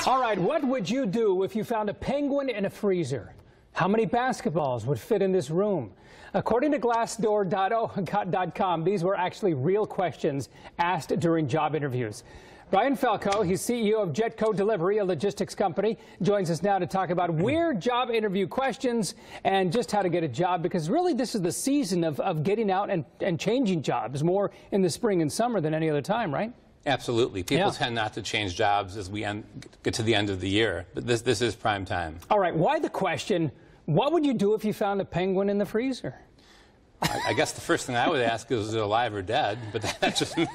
All right, what would you do if you found a penguin in a freezer? How many basketballs would fit in this room? According to Glassdoor.com, these were actually real questions asked during job interviews. Brian Fielkow, he's CEO of Jetco Delivery, a logistics company, joins us now to talk about weird job interview questions and just how to get a job, because really this is the season of getting out and changing jobs, more in the spring and summer than any other time, right? Absolutely. People tend not to change jobs as we get to the end of the year, but this is prime time. All right, why the question, what would you do if you found a penguin in the freezer? I guess the first thing I would ask is it alive or dead, but that's just me.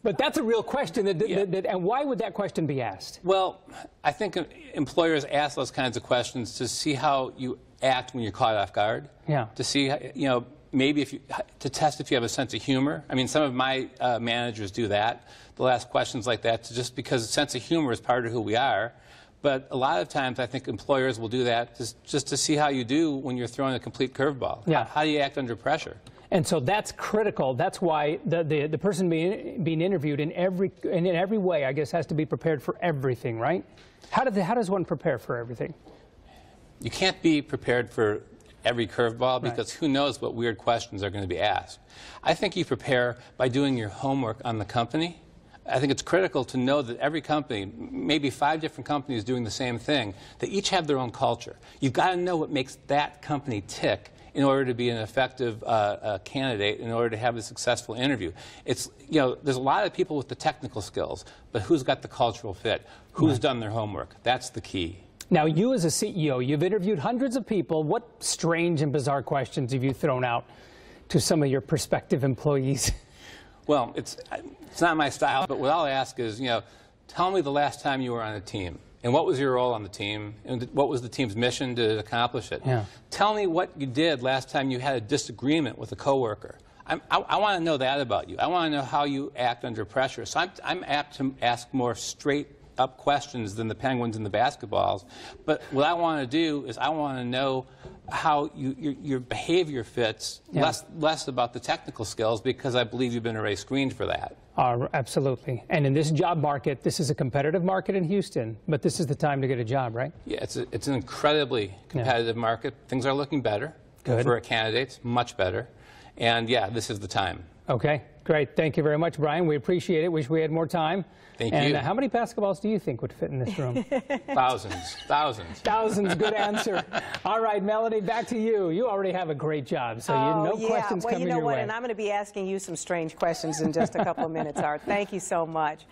But that's a real question, and why would that question be asked? Well, I think employers ask those kinds of questions to see how you act when you're caught off guard. Yeah. To see, maybe to test if you have a sense of humor. I mean, some of my managers do that. They'll ask questions like that just because a sense of humor is part of who we are. But a lot of times, I think employers will do that just to see how you do when you're throwing a complete curveball. Yeah. How do you act under pressure? And so that's critical. That's why the person being interviewed in every way, I guess, has to be prepared for everything, right? How does one prepare for everything? You can't be prepared for every curveball because who knows what weird questions are going to be asked. I think you prepare by doing your homework on the company. I think it's critical to know that every company, maybe 5 different companies doing the same thing, they each have their own culture. You've got to know what makes that company tick in order to be an effective candidate, in order to have a successful interview. It's, there's a lot of people with the technical skills, but who's got the cultural fit? Who's done their homework? That's the key. Now, you as a CEO, you've interviewed hundreds of people. What strange and bizarre questions have you thrown out to some of your prospective employees? Well, it's not my style, but what I'll ask is, tell me the last time you were on a team. And what was your role on the team? And what was the team's mission to accomplish it? Yeah. Tell me what you did last time you had a disagreement with a coworker. I want to know that about you. I want to know how you act under pressure. So I'm apt to ask more straight-up questions than the penguins and the basketballs. But what I want to do is I want to know how your behavior fits, less about the technical skills, because I believe you've been already screened for that. Absolutely. And in this job market, this is a competitive market in Houston, but this is the time to get a job, right? Yeah, it's an incredibly competitive market. Things are looking better for our candidates, much better. And yeah, this is the time. Okay, great. Thank you very much, Brian. We appreciate it. Wish we had more time. Thank you. And how many basketballs do you think would fit in this room? Thousands. Thousands. Thousands. Good answer. All right, Melanie, back to you. You already have a great job, so no questions coming your way. And I'm going to be asking you some strange questions in just a couple of minutes, Art. Thank you so much.